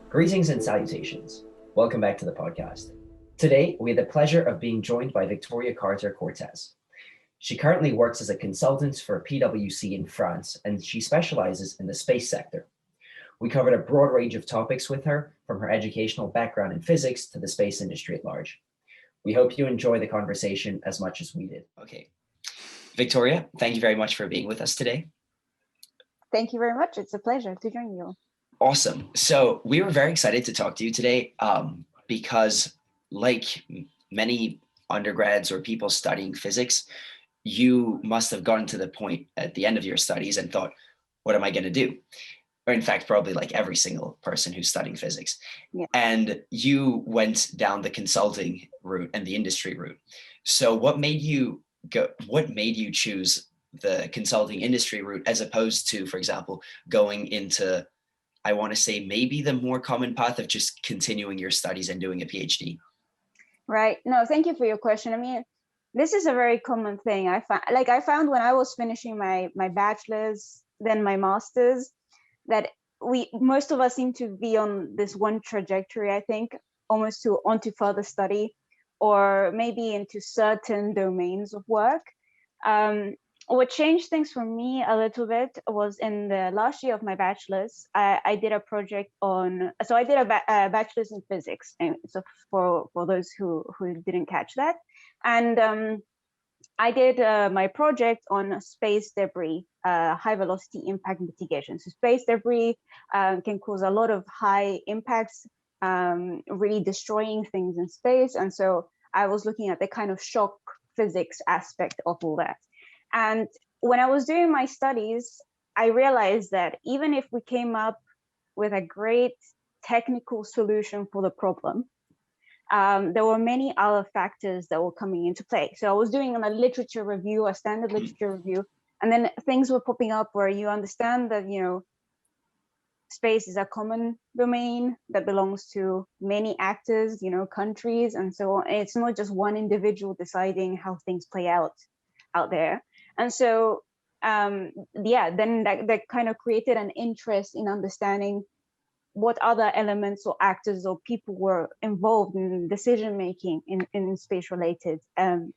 Greetings and salutations. Welcome back to the podcast. Today, we have the pleasure of being joined by Victoria Carter-Cortez. She currently works as a consultant for PwC in France, and she specializes in the space sector. We covered a broad range of topics with her, from her educational background in physics to the space industry at large. We hope you enjoy the conversation as much as we did. Okay. Victoria, thank you very much for being with us today. Thank you very much. It's a pleasure to join you. Awesome. So we were very excited to talk to you today because, like many undergrads or people studying physics, you must have gotten to the point at the end of your studies and thought, what am I going to do? Or in fact, probably like every single person who's studying physics. Yeah. And you went down the consulting route and the industry route. So what made you choose the consulting industry route as opposed to, for example, going into, I want to say, maybe the more common path of just continuing your studies and doing a PhD? Right. No, thank you for your question. I mean, this is a very common thing. I found when I was finishing my bachelor's, then my master's, that most of us seem to be on this one trajectory, I think, almost onto further study or maybe into certain domains of work. What changed things for me a little bit was in the last year of my bachelor's, I did a project I did a bachelor's in physics. And so for those who didn't catch that. And I did my project on space debris, high velocity impact mitigation. So space debris can cause a lot of high impacts, really destroying things in space. And so I was looking at the kind of shock physics aspect of all that. And when I was doing my studies, I realized that even if we came up with a great technical solution for the problem, there were many other factors that were coming into play. So I was doing a literature review, a standard literature review, and then things were popping up where you understand that, space is a common domain that belongs to many actors, countries, and so on. It's not just one individual deciding how things play out there. And so, then that kind of created an interest in understanding what other elements or actors or people were involved in decision making in space related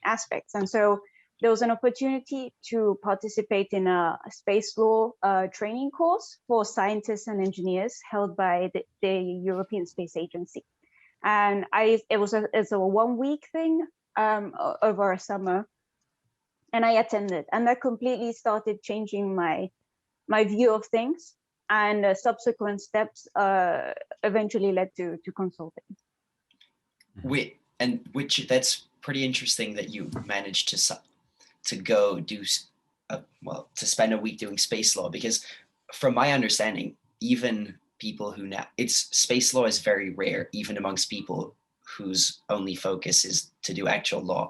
aspects. And so there was an opportunity to participate in a space law training course for scientists and engineers held by the European Space Agency. And it's a 1 week thing over a summer. And I attended, and that completely started changing my view of things. And subsequent steps eventually led to consulting. That's pretty interesting that you managed to go do to spend a week doing space law, because from my understanding, even people who space law is very rare, even amongst people whose only focus is to do actual law.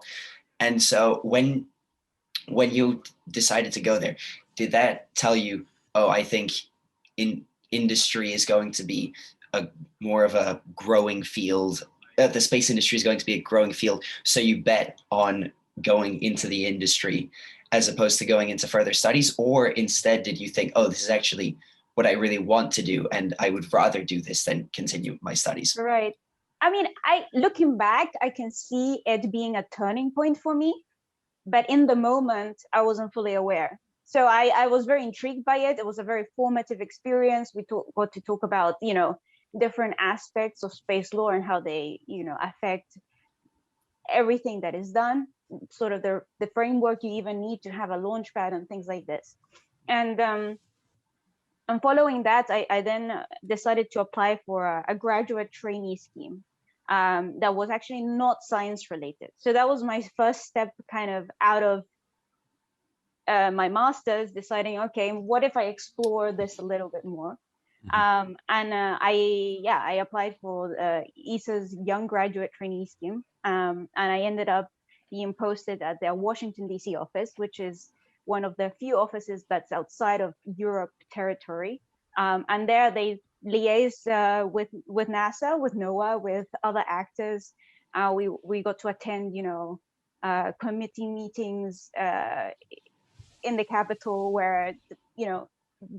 And so when you decided to go there, did that tell you, oh, I think industry is going to be more of a growing field. The space industry is going to be a growing field. So you bet on going into the industry as opposed to going into further studies? Or instead, did you think, oh, this is actually what I really want to do, and I would rather do this than continue my studies? Right. I mean, looking back, I can see it being a turning point for me. But in the moment, I wasn't fully aware. So I was very intrigued by it. It was a very formative experience. We got to talk about, different aspects of space law and how they, affect everything that is done, sort of the framework you even need to have a launch pad and things like this. And following that, I then decided to apply for a graduate trainee scheme that was actually not science related. So that was my first step kind of out of my master's, deciding, okay, what if I explore this a little bit more? I applied for ESA's Young Graduate Trainee Scheme, and I ended up being posted at their Washington, D.C. office, which is one of the few offices that's outside of Europe territory. And there they liaise with NASA, with NOAA, with other actors. We got to attend, committee meetings. in the capital where, you know,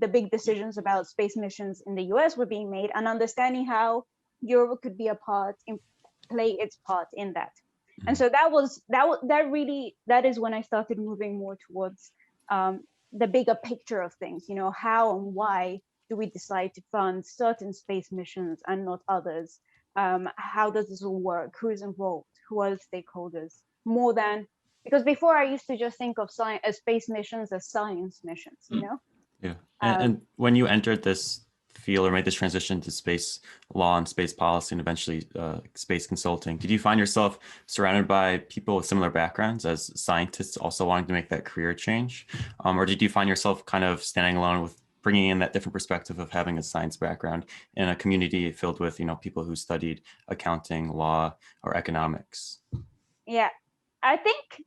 the big decisions about space missions in the US were being made, and understanding how Europe could be a part in play its part in that. And so that is when I started moving more towards the bigger picture of things. You know, how and why do we decide to fund certain space missions and not others? How does this all work? Who is involved? Who are the stakeholders? More than, because before I used to just think of space missions as science missions, you know? Yeah. And when you entered this field or made this transition to space law and space policy and eventually space consulting, did you find yourself surrounded by people with similar backgrounds as scientists also wanting to make that career change? Or did you find yourself kind of standing alone with bringing in that different perspective of having a science background in a community filled with, you know, people who studied accounting, law, or economics? Yeah, I think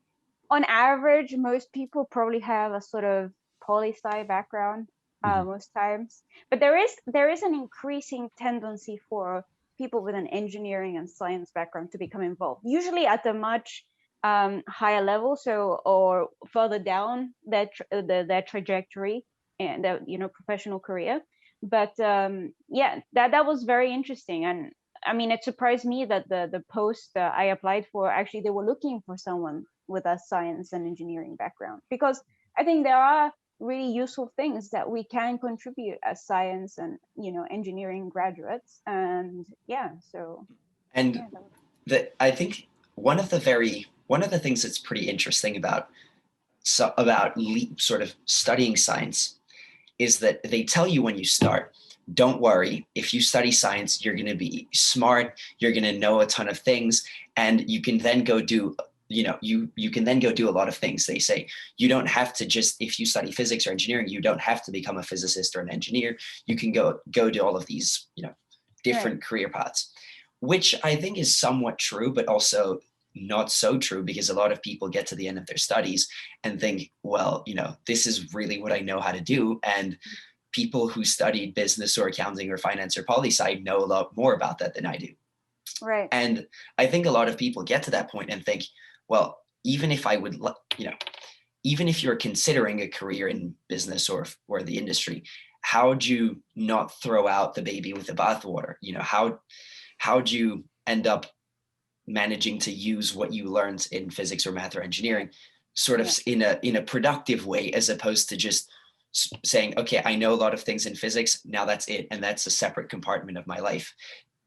on average, most people probably have a sort of poli-sci background most times, but there is an increasing tendency for people with an engineering and science background to become involved, usually at a much higher level, so or further down their trajectory and their, you know, professional career. But yeah, that was very interesting. And I mean, it surprised me that the post I applied for, actually they were looking for someone with a science and engineering background, because I think there are really useful things that we can contribute as science and, you know, engineering graduates. And yeah, so And I think one of the things that's pretty interesting about sort of studying science is that they tell you when you start, don't worry, if you study science, you're going to be smart, you're going to know a ton of things, and you can then go do, you know, you can then go do a lot of things. They say you don't have to just, if you study physics or engineering, you don't have to become a physicist or an engineer. You can go do all of these, you know, different career paths, which I think is somewhat true, but also not so true, because a lot of people get to the end of their studies and think, well, you know, this is really what I know how to do. And people who studied business or accounting or finance or poli-sci know a lot more about that than I do. right. And I think a lot of people get to that point and think, well, even if I would, you know, even if you're considering a career in business or the industry, how'd you not throw out the baby with the bathwater? You know, how'd you end up managing to use what you learned in physics or math or engineering sort of in a productive way, as opposed to just saying, okay, I know a lot of things in physics, now that's it, and that's a separate compartment of my life.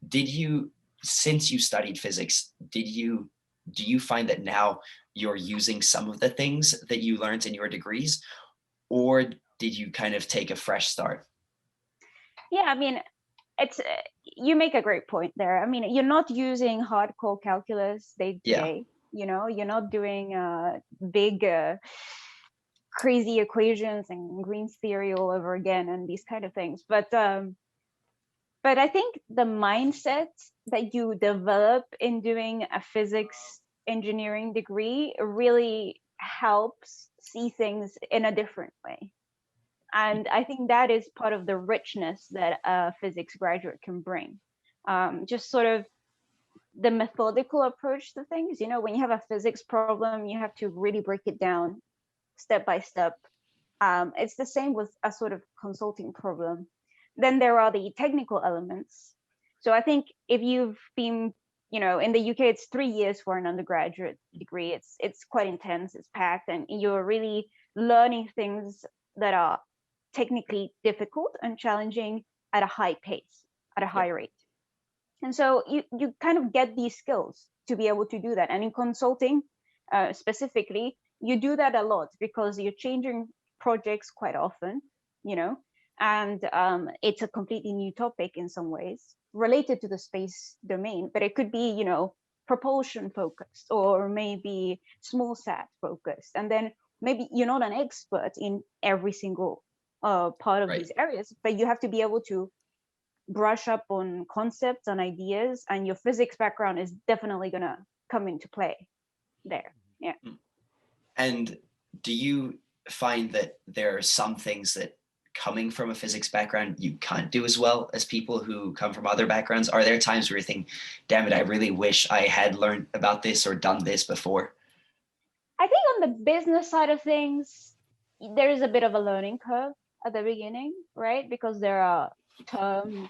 Did you, since you studied physics, do you find that now you're using some of the things that you learned in your degrees, or did you kind of take a fresh start? Yeah, I mean, it's you make a great point there. I mean, you're not using hardcore calculus day to day. You know, you're not doing big crazy equations and Green's theory all over again and these kind of things. But I think the mindset that you develop in doing a physics engineering degree really helps see things in a different way. And I think that is part of the richness that a physics graduate can bring. Just sort of the methodical approach to things. You know, when you have a physics problem, you have to really break it down step by step. It's the same with a sort of consulting problem. Then there are the technical elements. So I think if you've been, you know, in the UK, it's 3 years for an undergraduate degree. It's quite intense, it's packed, and you're really learning things that are technically difficult and challenging at a high pace, at a high rate. And so you kind of get these skills to be able to do that. And in consulting specifically, you do that a lot because you're changing projects quite often, you know, and it's a completely new topic in some ways related to the space domain, but it could be, you know, propulsion focused or maybe small sat focused. And then maybe you're not an expert in every single part of these areas, but you have to be able to brush up on concepts and ideas, and your physics background is definitely going to come into play there. Yeah. And do you find that there are some things that, coming from a physics background, you can't do as well as people who come from other backgrounds? Are there times where you think, damn it, I really wish I had learned about this or done this before? I think on the business side of things, there is a bit of a learning curve at the beginning, right? Because there are terms,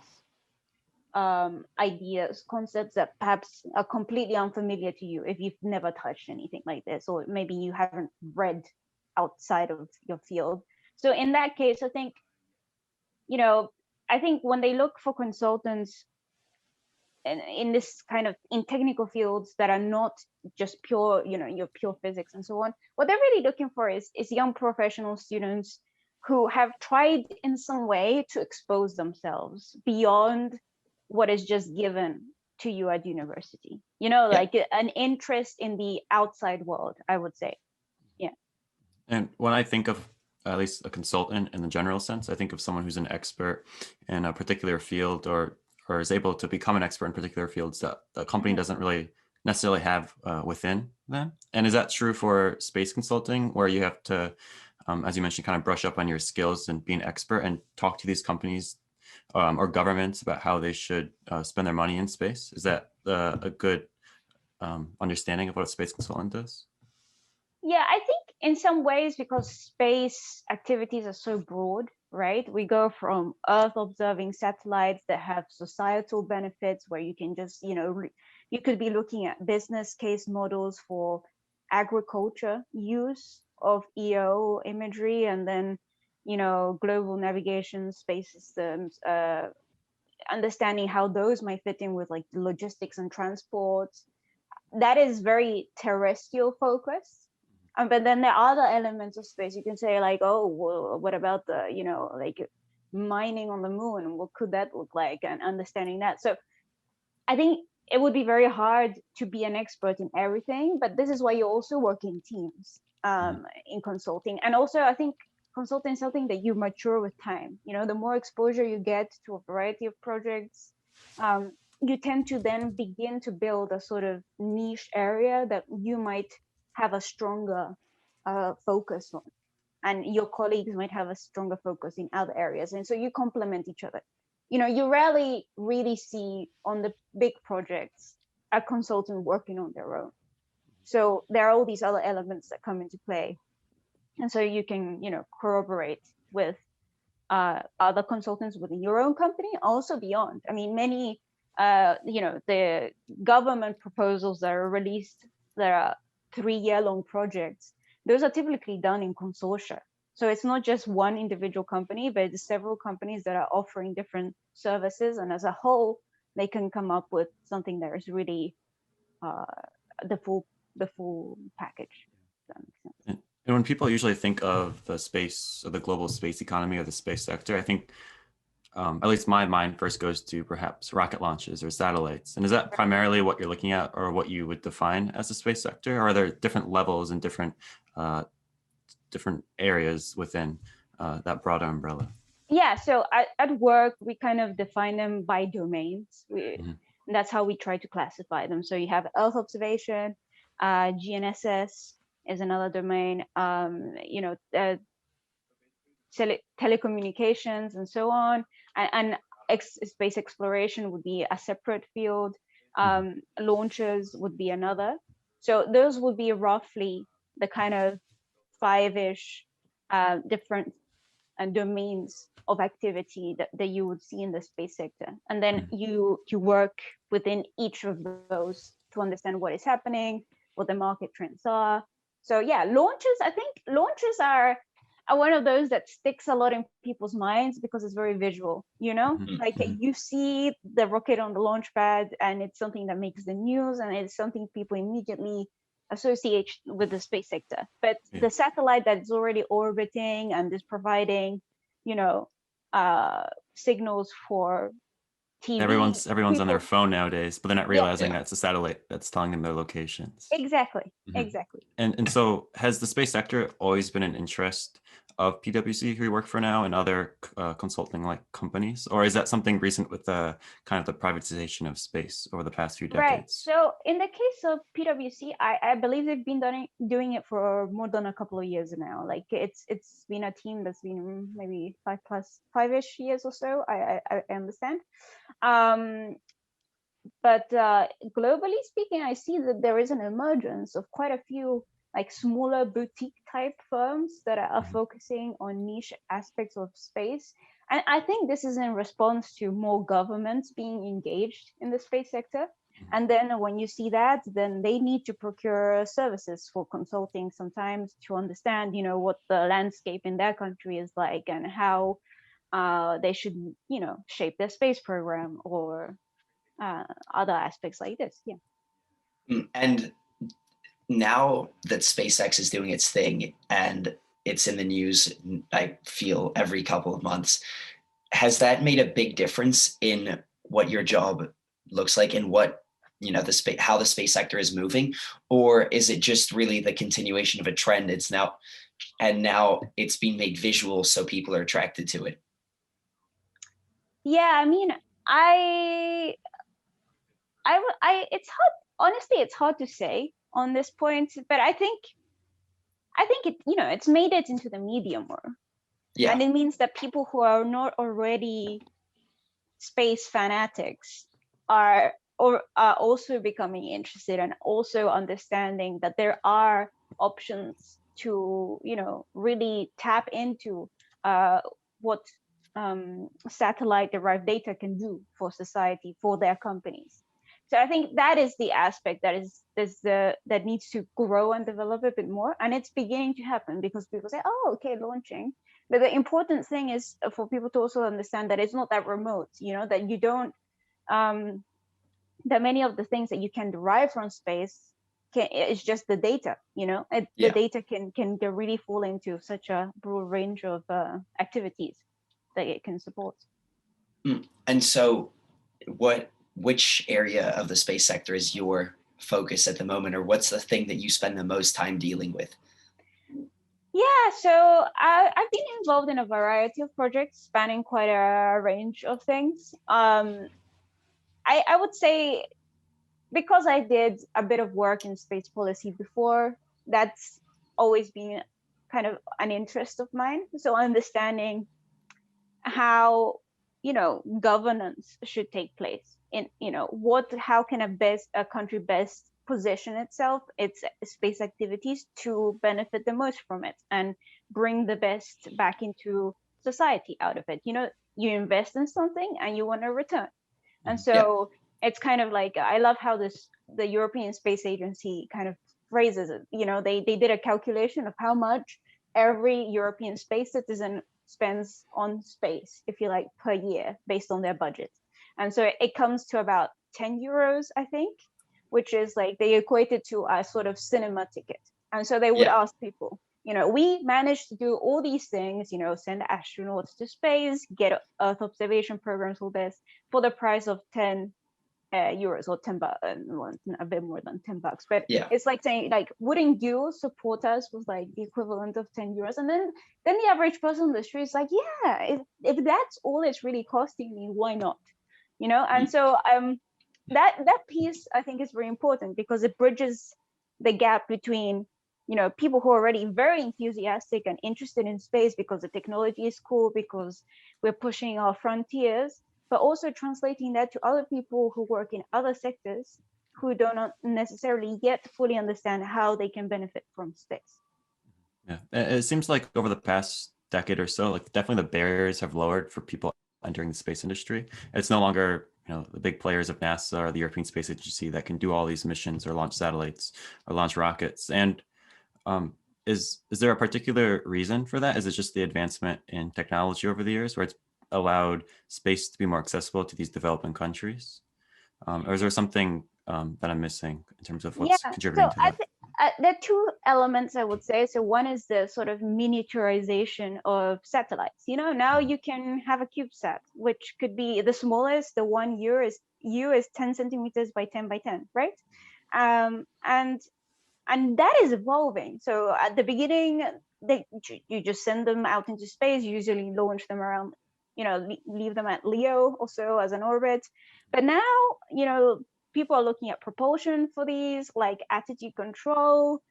ideas, concepts that perhaps are completely unfamiliar to you if you've never touched anything like this, or maybe you haven't read outside of your field. So in that case, I think, I think when they look for consultants in this kind of in technical fields that are not just pure, your pure physics and so on, what they're really looking for is young professional students who have tried in some way to expose themselves beyond what is just given to you at university, Yeah. like an interest in the outside world, I would say. Yeah. And when I think of at least a consultant in the general sense, I think of someone who's an expert in a particular field, or is able to become an expert in particular fields that the company doesn't really necessarily have within them. And is that true for space consulting, where you have to, as you mentioned, kind of brush up on your skills and be an expert and talk to these companies or governments about how they should spend their money in space? Is that a good understanding of what a space consultant does? Yeah, I think in some ways, because space activities are so broad, right? We go from Earth observing satellites that have societal benefits, where you can just, you could be looking at business case models for agriculture use of EO imagery, and then, global navigation, space systems, understanding how those might fit in with like logistics and transport. That is very terrestrial focused. But then there are other elements of space. You can say like, oh, well, what about the, like mining on the moon? What could that look like? And understanding that. So I think it would be very hard to be an expert in everything, but this is why you also work in teams in consulting. And also, I think consulting is something that you mature with time. The more exposure you get to a variety of projects, you tend to then begin to build a sort of niche area that you might have a stronger focus on, and your colleagues might have a stronger focus in other areas, and so you complement each other. You rarely really see on the big projects a consultant working on their own. So there are all these other elements that come into play, and so you can corroborate with other consultants within your own company, also beyond. I mean, many the government proposals that are released that are 3-year long projects, those are typically done in consortia. So it's not just one individual company, but it's several companies that are offering different services, and as a whole, they can come up with something that is really the full package. If that makes sense. And when people usually think of the space or the global space economy or the space sector, I think at least my mind first goes to perhaps rocket launches or satellites. And is that primarily what you're looking at, or what you would define as the space sector? Or are there different levels and different areas within that broader umbrella? Yeah, so at work, we kind of define them by domains. That's how we try to classify them. So you have Earth observation, GNSS is another domain, telecommunications and so on, and space exploration would be a separate field. Launches would be another. So those would be roughly the kind of 5-ish different domains of activity that you would see in the space sector, and then you work within each of those to understand what is happening, what the market trends are. So yeah, launches, I think launches are one of those that sticks a lot in people's minds because it's very visual, like you see the rocket on the launch pad, and it's something that makes the news, and it's something people immediately associate with the space sector. But the satellite that's already orbiting and is providing signals for TV. Everyone's on their phone nowadays, but they're not realizing that it's a satellite that's telling them their locations. Exactly. And so has the space sector always been an interest of PwC, who you work for now, and other consulting like companies, or is that something recent with the kind of the privatization of space over the past few decades? Right. So in the case of PwC, I believe they've been doing it for more than a couple of years now. Like it's been a team that's been maybe 5-ish years or so. I understand. But globally speaking, I see that there is an emergence of quite a few like smaller boutique type firms that are Mhm. focusing on niche aspects of space. And I think this is in response to more governments being engaged in the space sector. Mhm. And then when you see that, then they need to procure services for consulting sometimes to understand, what the landscape in their country is like and how they should, shape their space program or other aspects like this. Yeah. And now that SpaceX is doing its thing and it's in the news, I feel every couple of months, has that made a big difference in what your job looks like and what the space how the space sector is moving, or is it just really the continuation of a trend? Now it's being made visual so people are attracted to it. Yeah, I mean, I it's hard, honestly, it's hard to say on this point, but I think it's made it into the media more. Yeah. And it means that people who are not already space fanatics are also becoming interested and also understanding that there are options to really tap into what satellite derived data can do for society, for their companies. So I think that is the aspect that needs to grow and develop a bit more, and it's beginning to happen because people say, oh, okay, launching. But the important thing is for people to also understand that it's not that remote, that you don't that many of the things that you can derive from space it's just the data. The Yeah. data can really fall into such a broad range of activities that it can support. And so which area of the space sector is your focus at the moment, or what's the thing that you spend the most time dealing with? Yeah, so I've been involved in a variety of projects spanning quite a range of things. I would say because I did a bit of work in space policy before, that's always been kind of an interest of mine. So understanding how governance should take place in how can a country best position its space activities to benefit the most from it and bring the best back into society out of it. You invest in something and you want a return. And Yeah. so it's kind of like, I love how the European Space Agency kind of phrases it. They did a calculation of how much every European space citizen spends on space, if you like, per year based on their budget. And so it comes to about 10 euros, I think, which is like they equate it to a sort of cinema ticket. And so they would Yeah. ask people, we managed to do all these things, send astronauts to space, get Earth observation programs, all this for the price of 10 euros or 10 bucks, a bit more than 10 bucks. But Yeah. it's like saying, like, wouldn't you support us with like the equivalent of 10 euros? And then the average person on the street is like, yeah, if that's all it's really costing me, why not? And so that piece I think is very important because it bridges the gap between people who are already very enthusiastic and interested in space because the technology is cool, because we're pushing our frontiers, but also translating that to other people who work in other sectors who do not necessarily yet fully understand how they can benefit from space. Yeah, it seems like over the past decade or so, like definitely the barriers have lowered for people entering the space industry. It's no longer, the big players of NASA or the European Space Agency that can do all these missions or launch satellites or launch rockets. And is there a particular reason for that? Is it just the advancement in technology over the years where it's allowed space to be more accessible to these developing countries? Or is there something that I'm missing in terms of Yeah, what's contributing so to that? there are two elements I would say. So one is the sort of miniaturization of satellites. Now you can have a CubeSat, which could be the smallest. The 1 year is 10 centimeters by 10 by 10, right? And that is evolving. So at the beginning, you just send them out into space. You usually launch them around, leave them at Leo or so as an orbit. But now, people are looking at propulsion for these, like attitude control,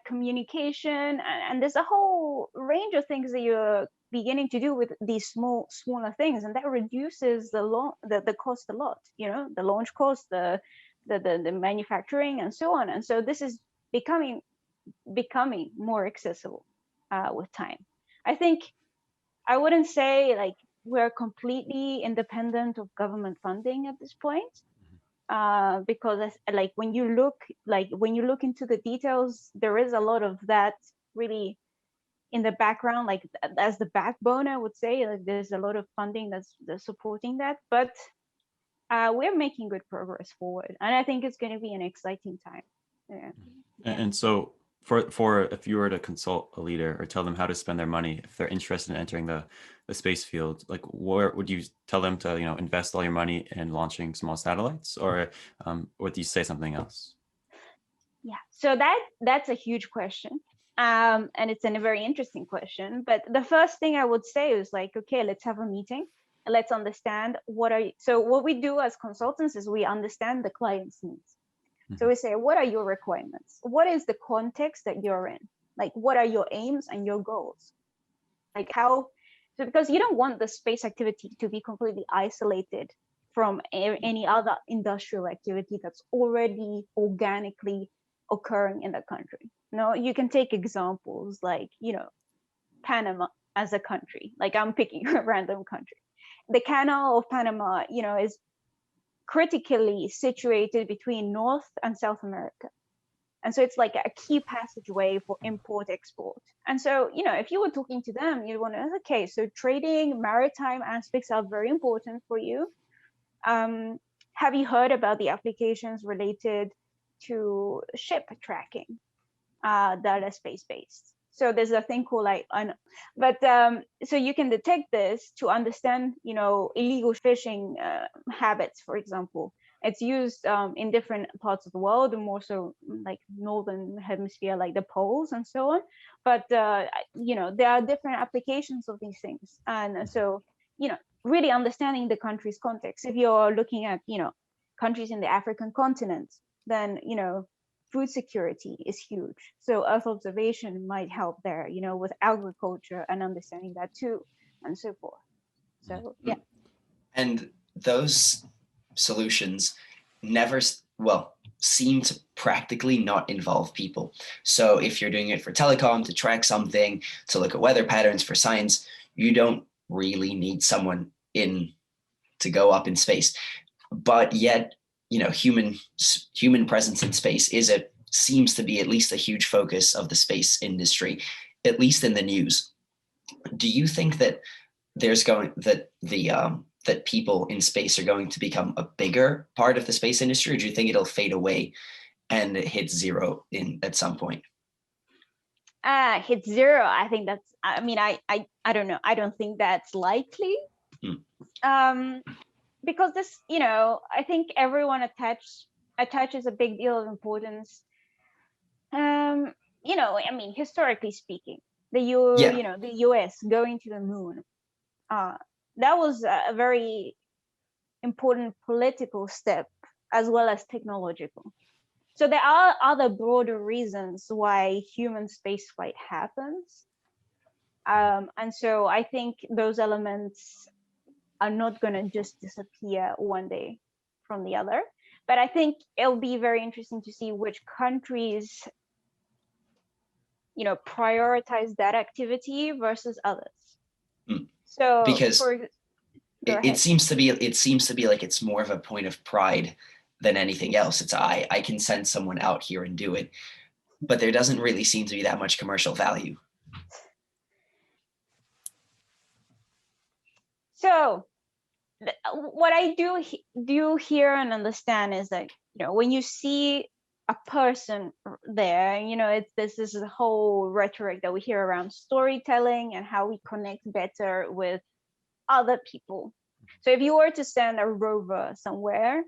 communication, and there's a whole range of things that you're beginning to do with these smaller things, and that reduces the cost a lot. The launch cost, the manufacturing, and so on. And so this is becoming becoming more accessible with time. I think I wouldn't say like we're completely independent of government funding at this point, because like when you look into the details, there is a lot of that really in the background, like as the backbone, I would say. Like there's a lot of funding that's supporting that, but we're making good progress forward, and I think it's going to be an exciting time. Yeah. And so for if you were to consult a leader or tell them how to spend their money, if they're interested in entering the space field, like where would you tell them to, invest all your money in launching small satellites, or would you say something else? Yeah, so that's a huge question. And it's a very interesting question. But the first thing I would say is like, okay, let's have a meeting. Let's understand so what we do as consultants is we understand the client's needs. So we say, what are your requirements? What is the context that you're in? Like, what are your aims and your goals? Like so because you don't want the space activity to be completely isolated from any other industrial activity that's already organically occurring in the country. No, you can take examples like, Panama as a country. Like I'm picking a random country. The Canal of Panama, is critically situated between North and South America. And so it's like a key passageway for import export. And so, if you were talking to them, you'd want to, okay, so trading, maritime aspects are very important for you. Have you heard about the applications related to ship tracking that are space-based? So there's a thing called so you can detect this to understand, illegal fishing habits, for example. It's used in different parts of the world, and more so like northern hemisphere, like the poles and so on. But there are different applications of these things, and so really understanding the country's context. If you're looking at countries in the African continent, then food security is huge. So Earth observation might help there, with agriculture and understanding that too, and so forth. So yeah. And those solutions never seem to practically not involve people. So if you're doing it for telecom, to track something, to look at weather patterns for science, you don't really need someone to go up in space. But yet, human presence in space seems to be at least a huge focus of the space industry, at least in the news. Do you think that that people in space are going to become a bigger part of the space industry, or do you think it'll fade away and hit zero at some point? Hit zero. I think that's. I mean, I don't know. I don't think that's likely. Because this, I think everyone attaches a big deal of importance. I mean, historically speaking, the US going to the moon, that was a very important political step as well as technological. So there are other broader reasons why human spaceflight happens. And so I think those elements are not going to just disappear one day from the other. But I think it'll be very interesting to see which countries, prioritize that activity versus others. So because it seems to be like it's more of a point of pride than anything else. It's I can send someone out here and do it, but there doesn't really seem to be that much commercial value. So what I do hear and understand is that when you see a person there, this is the whole rhetoric that we hear around storytelling and how we connect better with other people. So if you were to send a rover somewhere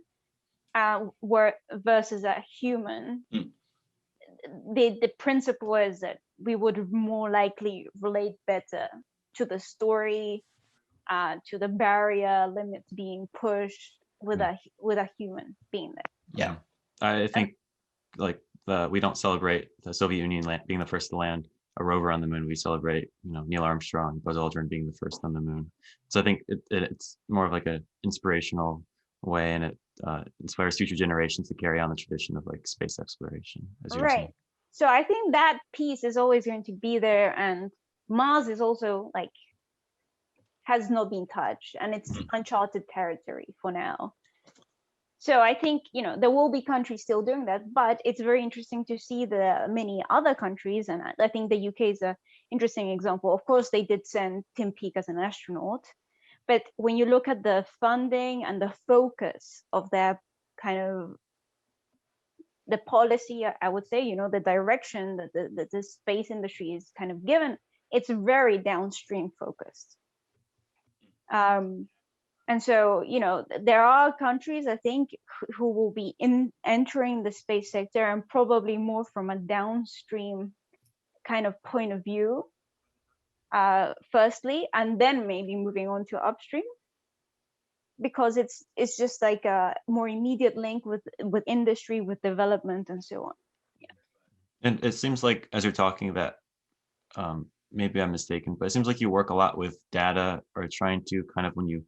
versus a human, the principle is that we would more likely relate better to the story, to the barrier limits being pushed with a human being there. Yeah, I think we don't celebrate the Soviet Union being the first to land a rover on the moon. We celebrate Neil Armstrong, Buzz Aldrin being the first on the moon. So I think it's more of like an inspirational way, and it inspires future generations to carry on the tradition of like space exploration, as you were saying. So I think that piece is always going to be there, and Mars is also like has not been touched, and it's uncharted territory for now. So I think, you know, there will be countries still doing that, but it's very interesting to see the many other countries, and I think the UK is an interesting example. Of course, they did send Tim Peake as an astronaut, but when you look at the funding and the focus of their kind of the policy, I would say, you know, the direction that the space industry is kind of given, it's very downstream focused. And so, you know, there are countries, I think, who will be entering the space sector, and probably more from a downstream kind of point of view, firstly, and then maybe moving on to upstream, because it's just like a more immediate link with industry, with development, and so on. Yeah. And it seems like, as you're talking about, maybe I'm mistaken, but it seems like you work a lot with data, or trying to kind of, when you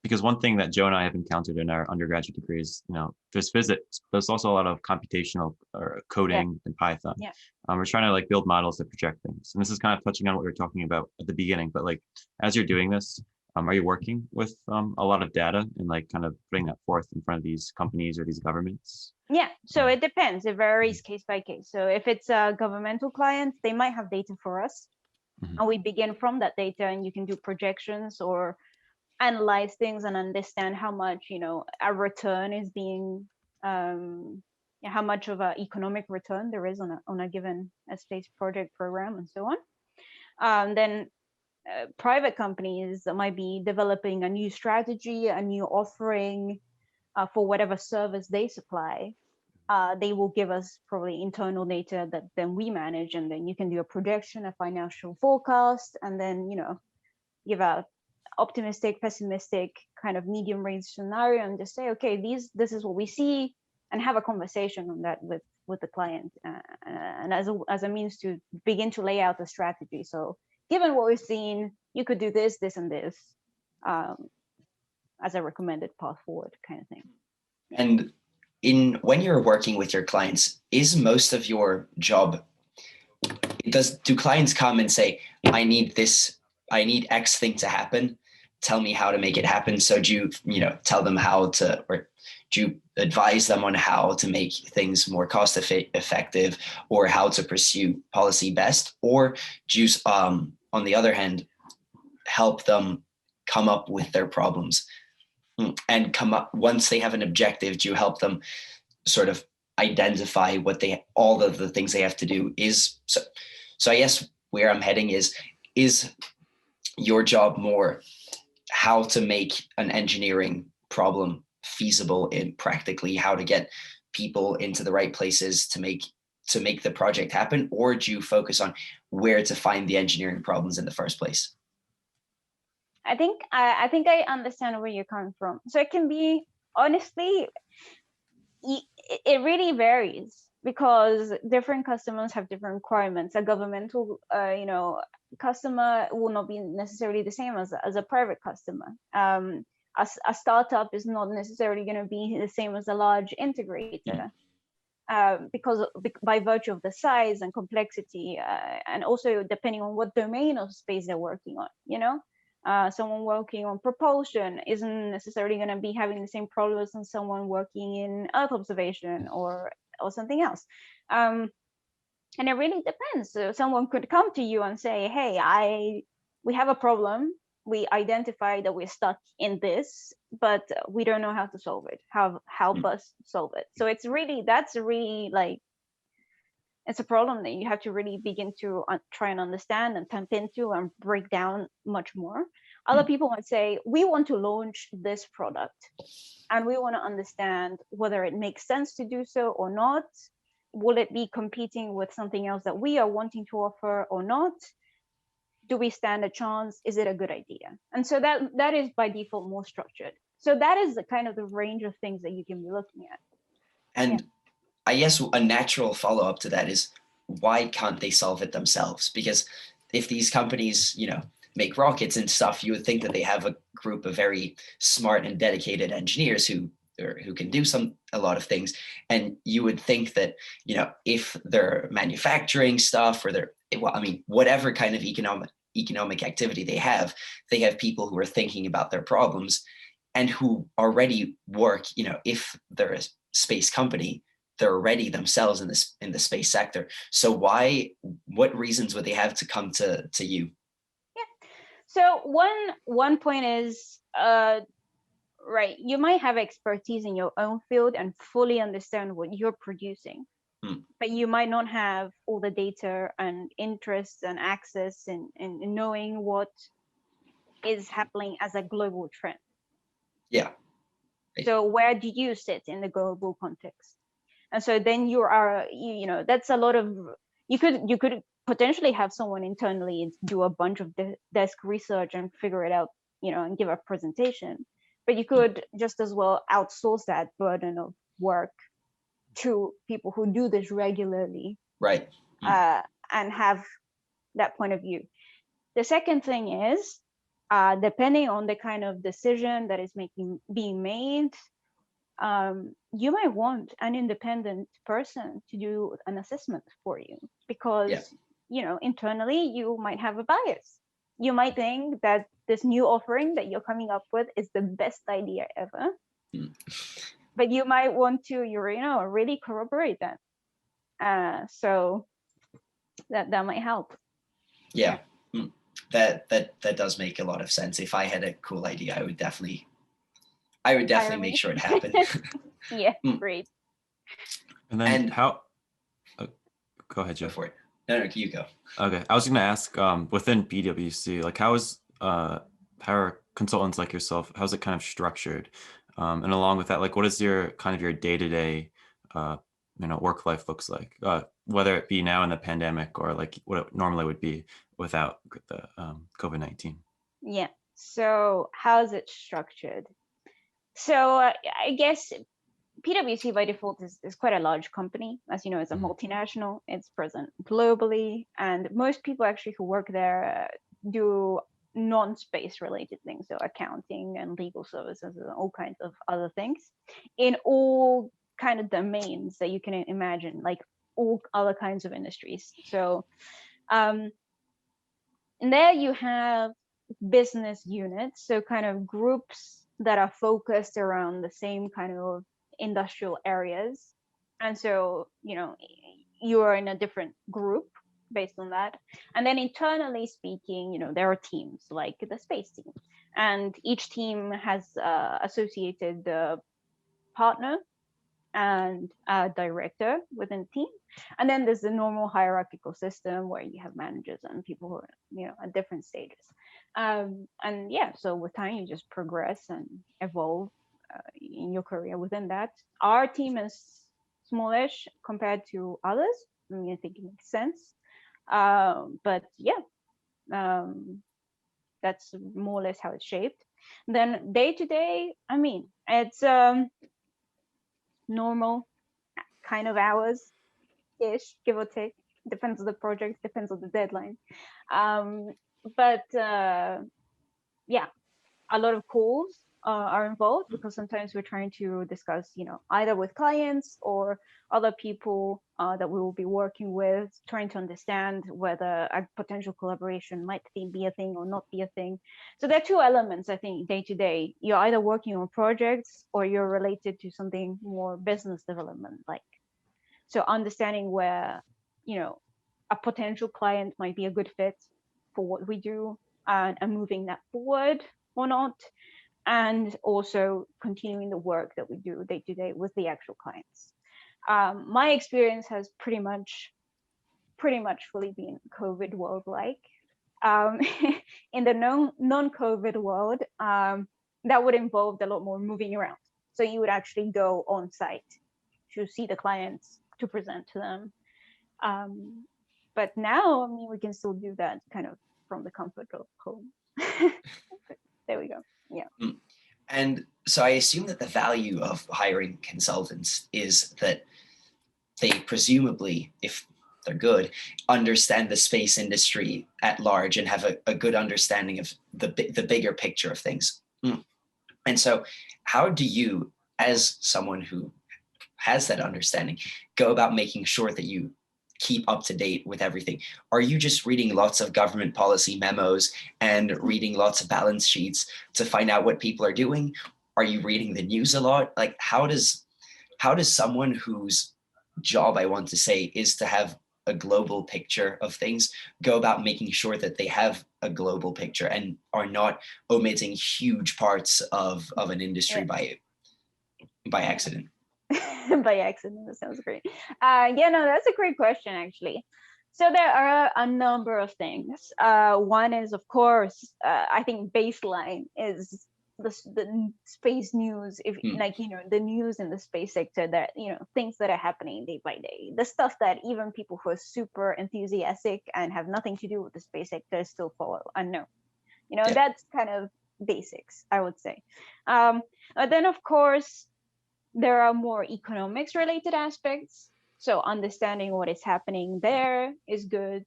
because one thing that Joe and I have encountered in our undergraduate degree is, you know, there's physics, but there's also a lot of computational or coding in Python. Yeah. We're trying to like build models that project things. And this is kind of touching on what we were talking about at the beginning, but like, as you're doing this, are you working with a lot of data and like kind of putting that forth in front of these companies or these governments? Yeah, so it depends. It varies case by case. So if it's a governmental client, they might have data for us, and we begin from that data, and you can do projections or analyze things and understand how much, you know, a return is being, how much of an economic return there is on a given space project program, and so on. Then private companies might be developing a new strategy, a new offering for whatever service they supply. They will give us probably internal data that then we manage, and then you can do a projection, a financial forecast, and then, you know, give a optimistic, pessimistic kind of medium range scenario, and just say, okay, this is what we see, and have a conversation on that with the client, and as a means to begin to lay out the strategy. So given what we've seen, you could do this, this, and this, as a recommended path forward kind of thing. And when you're working with your clients, is most of your job, do clients come and say, I need X thing to happen, tell me how to make it happen? So do you know, tell them how to, or do you advise them on how to make things more cost effective, or how to pursue policy best? Or do you, on the other hand, help them come up with their problems and come up, once they have an objective, do you help them sort of identify all of the things they have to do? So I guess where I'm heading is your job more how to make an engineering problem feasible in practically, how to get people into the right places to make the project happen? Or do you focus on where to find the engineering problems in the first place? I think I understand where you're coming from. So it can be, honestly, it really varies, because different customers have different requirements. A governmental, you know, customer will not be necessarily the same as a private customer. A startup is not necessarily going to be the same as a large integrator, because by virtue of the size and complexity, and also depending on what domain of space they're working on, you know. Someone working on propulsion isn't necessarily going to be having the same problems as someone working in Earth observation or something else. And it really depends. So someone could come to you and say, hey, we have a problem. We identify that we're stuck in this, but we don't know how to solve it. Help us solve it. So that's really like, it's a problem that you have to really begin to try and understand and tap into and break down much more. Other people might say, we want to launch this product, and we want to understand whether it makes sense to do so or not. Will it be competing with something else that we are wanting to offer or not? Do we stand a chance? Is it a good idea? And so that is by default more structured. So that is the kind of the range of things that you can be looking at. And yeah. I guess a natural follow-up to that is, why can't they solve it themselves? Because if these companies, you know, make rockets and stuff, you would think that they have a group of very smart and dedicated engineers who or who can do a lot of things. And you would think that, you know, if they're manufacturing stuff, or they're, well, I mean, whatever kind of economic activity they have people who are thinking about their problems and who already work, you know, if they're a space company, they're already themselves in the space sector. So what reasons would they have to come to you? Yeah. So one point is, right, you might have expertise in your own field and fully understand what you're producing, but you might not have all the data and interests and access in knowing what is happening as a global trend. Yeah. So where do you sit in the global context? And so then you know, that's a lot of, you could potentially have someone internally do a bunch of desk research and figure it out, you know, and give a presentation. But you could just as well outsource that burden of work to people who do this regularly, right? And have that point of view. The second thing is, depending on the kind of decision that is being made, you might want an independent person to do an assessment for you, because you know, internally you might have a bias. You might think that this new offering that you're coming up with is the best idea ever, but you might want to, you know, really corroborate that. So that might help. Yeah. That does make a lot of sense. If I had a cool idea, I would definitely make sure it happened. Yeah, great. And then how? Go ahead, Jeff. Go for it. No, you go. Okay, I was going to ask, within PwC, like how are consultants like yourself, how's it kind of structured? And along with that, like what is your kind of your day-to-day, you know, work life looks like, whether it be now in the pandemic or like what it normally would be without the COVID-19? Yeah. So how's it structured? So I guess PwC by default is quite a large company. As you know, it's a multinational, it's present globally, and most people actually who work there do non-space related things, so accounting and legal services and all kinds of other things in all kind of domains that you can imagine, like all other kinds of industries. So and there you have business units, so kind of groups that are focused around the same kind of industrial areas. And so, you know, you are in a different group based on that. And then internally speaking, you know, there are teams like the space team, and each team has associated partner and a director within the team. And then there's the normal hierarchical system where you have managers and people who are, you know, at different stages. And yeah, so with time you just progress and evolve in your career within that. Our team is smallish compared to others. I mean, I think it makes sense. But yeah, that's more or less how it's shaped. Then day to day, I mean, it's normal kind of hours ish, give or take. Depends on the project, depends on the deadline. But yeah, a lot of calls are involved, because sometimes we're trying to discuss, you know, either with clients or other people that we will be working with, trying to understand whether a potential collaboration might be a thing or not be a thing. So there are two elements, I think, day to day. You're either working on projects or you're related to something more business development like. So understanding where, you know, a potential client might be a good fit for what we do, and moving that forward or not, and also continuing the work that we do day to day with the actual clients. My experience has pretty much fully been COVID world like. In the non-COVID world, that would involve a lot more moving around. So you would actually go on site to see the clients, to present to them. But now, I mean, we can still do that kind of from the comfort of home. There we go. Yeah. And so I assume that the value of hiring consultants is that they presumably, if they're good, understand the space industry at large and have a good understanding of the bigger picture of things. And so how do you as someone who has that understanding, go about making sure that you keep up to date with everything? Are you just reading lots of government policy memos and reading lots of balance sheets to find out what people are doing? Are you reading the news a lot? Like, how does someone whose job, I want to say, is to have a global picture of things, go about making sure that they have a global picture and are not omitting huge parts of an industry by accident? By accident, that sounds great. Yeah, no, that's a great question, actually. So there are a number of things. One is, of course, I think baseline is the space news, if like, you know, the news in the space sector, that, you know, things that are happening day by day, the stuff that even people who are super enthusiastic and have nothing to do with the space sector still follow and know. You know, that's kind of basics, I would say. But then, of course, there are more economics related aspects. So understanding what is happening there is good.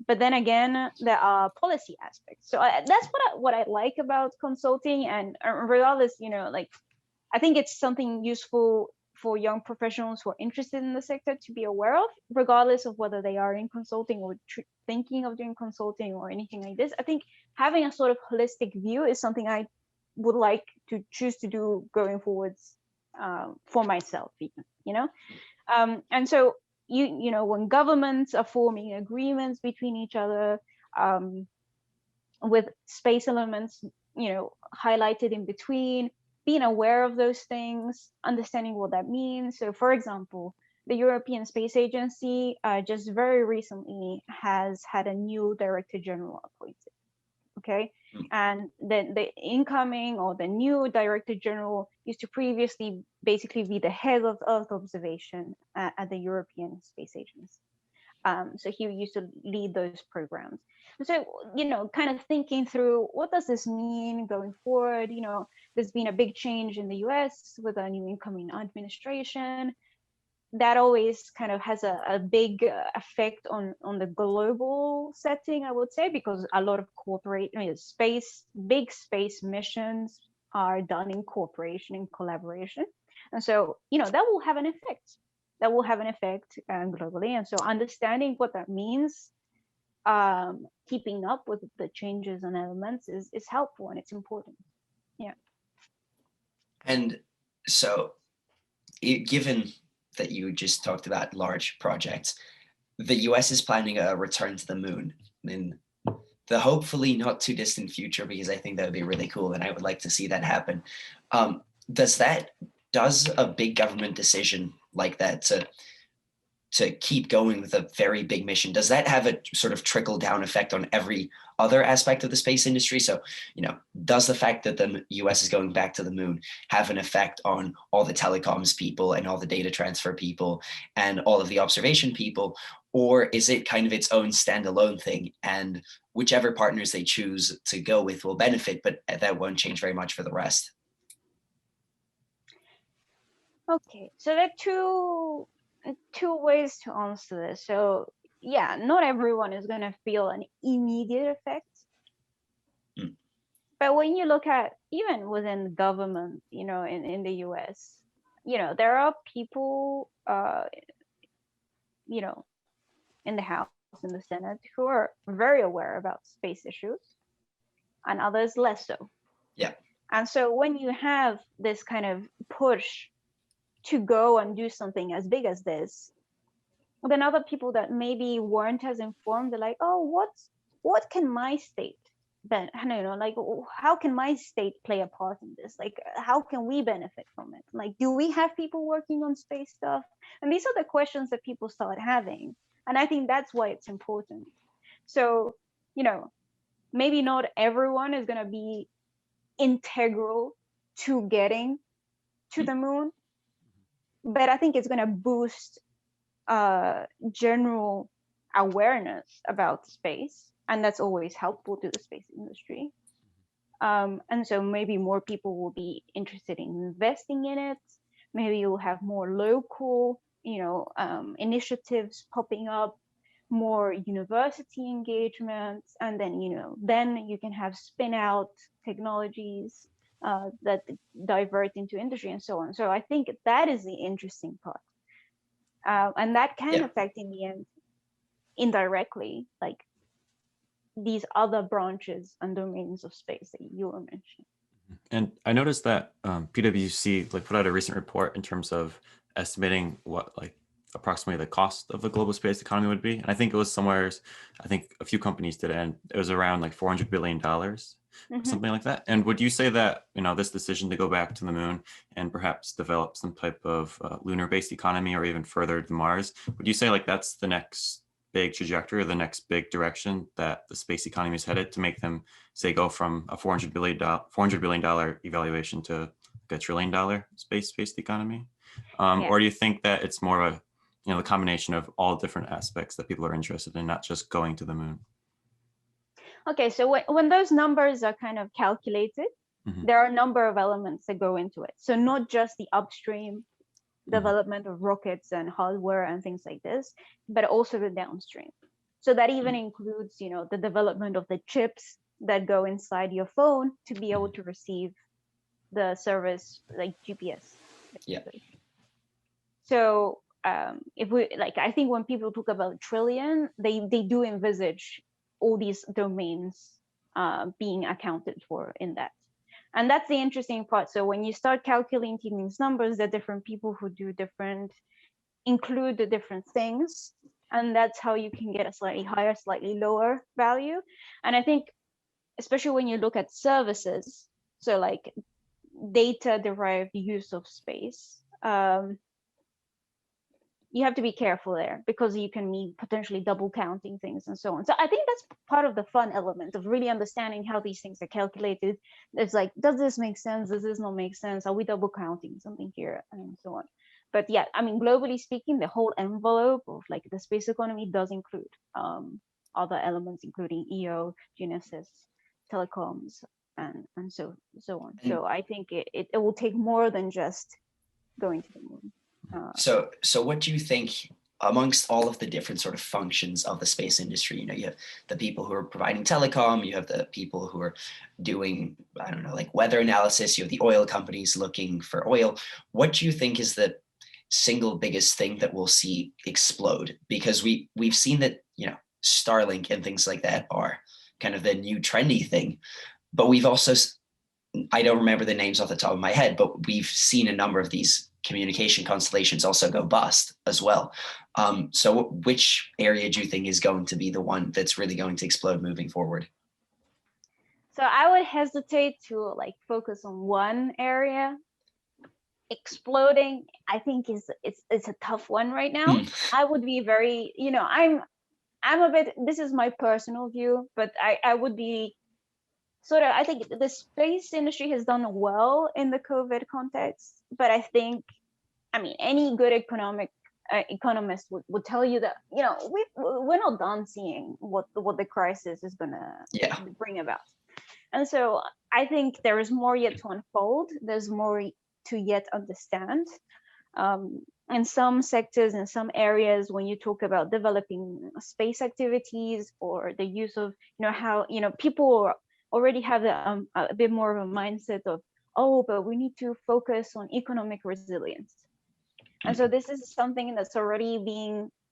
But then again, there are policy aspects. So that's what I like about consulting. And regardless, you know, like, I think it's something useful for young professionals who are interested in the sector to be aware of, regardless of whether they are in consulting or thinking of doing consulting or anything like this. I think having a sort of holistic view is something I would like to choose to do going forwards, for myself, even, you know. And so you know, when governments are forming agreements between each other, with space elements, you know, highlighted in between, being aware of those things, understanding what that means. So, for example, the European Space Agency just very recently has had a new director general appointed. Okay, and the incoming or the new director general used to previously basically be the head of Earth observation at the European Space Agency. So he used to lead those programs. And so, you know, kind of thinking through, what does this mean going forward? You know, there's been a big change in the US with a new incoming administration. That always kind of has a big effect on the global setting, I would say, because a lot of big space missions are done in cooperation and collaboration. And so, you know, that will have an effect. That will have an effect globally. And so understanding what that means, keeping up with the changes and elements is helpful, and it's important. Yeah. And so, given that you just talked about large projects, the US is planning a return to the moon in the hopefully not too distant future, because I think that would be really cool and I would like to see that happen. Does a big government decision like that to keep going with a very big mission, does that have a sort of trickle down effect on every other aspect of the space industry? So, you know, does the fact that the US is going back to the moon have an effect on all the telecoms people and all the data transfer people and all of the observation people? Or is it kind of its own standalone thing, and whichever partners they choose to go with will benefit, but that won't change very much for the rest? Okay, so there are two ways to answer this. So yeah, not everyone is going to feel an immediate effect. But when you look at even within government, you know, in the US, you know, there are people, you know, in the House, in the Senate, who are very aware about space issues, and others less so. Yeah. And so when you have this kind of push to go and do something as big as this, then other people that maybe weren't as informed, they're like, oh, what can my state then, I don't know, like, how can my state play a part in this? Like, how can we benefit from it? Like, do we have people working on space stuff? And these are the questions that people start having. And I think that's why it's important. So, you know, maybe not everyone is going to be integral to getting to the moon, but I think it's going to boost general awareness about space, and that's always helpful to the space industry. And so maybe more people will be interested in investing in it. Maybe you'll have more local, you know, initiatives popping up, more university engagements, and then, you know, then you can have spin out technologies that divert into industry and so on. So I think that is the interesting part. And that can affect in the end, indirectly, like these other branches and domains of space that you were mentioning. And I noticed that PwC like put out a recent report in terms of estimating what like approximately the cost of the global space economy would be. And I think it was somewhere, I think a few companies did it, and it was around like $400 billion, something like that. And would you say that, this decision to go back to the moon and perhaps develop some type of lunar-based economy or even further to Mars, would you say like that's the next big trajectory or the next big direction that the space economy is headed, to make them say go from a $400 billion evaluation to like $1 trillion space-based economy? Or do you think that it's more of a the combination of all different aspects that people are interested in, not just going to the moon? Okay, so when those numbers are kind of calculated, there are a number of elements that go into it. So not just the upstream development of rockets and hardware and things like this, but also the downstream. So that even includes, the development of the chips that go inside your phone to be able to receive the service like GPS. Basically. So if we I think when people talk about trillion, they do envisage all these domains being accounted for in that. And that's the interesting part. So when you start calculating these numbers, there are different people who include the different things. And that's how you can get a slightly higher, slightly lower value. And I think, especially when you look at services, so like data derived use of space, you have to be careful there, because you can be potentially double counting things and so on. So I think that's part of the fun element of really understanding how these things are calculated. It's like, does this make sense? Does this not make sense? Are we double counting something here? And so on. But yeah, I mean, globally speaking, the whole envelope of like the space economy does include other elements, including EO, Genesis, telecoms, and so on. So I think it will take more than just going to the moon. So what do you think, amongst all of the different sort of functions of the space industry, you have the people who are providing telecom, you have the people who are doing, I don't know, like weather analysis, you have the oil companies looking for oil. What do you think is the single biggest thing that we'll see explode? Because we've seen that, Starlink and things like that are kind of the new trendy thing, but we've also, I don't remember the names off the top of my head, but we've seen a number of these communication constellations also go bust as well. So which area do you think is going to be the one that's really going to explode moving forward? So I would hesitate to focus on one area. Exploding, I think it's a tough one right now. I would be very, I'm a bit, this is my personal view, but I would be I think the space industry has done well in the COVID context, but I think, any good economist would tell you that, we're not done seeing what the crisis is gonna bring about. And so I think there is more yet to unfold. There's more to yet understand. In some sectors, in some areas, when you talk about developing space activities or the use of, how, people already have a bit more of a mindset of, but we need to focus on economic resilience. And so this is something that's already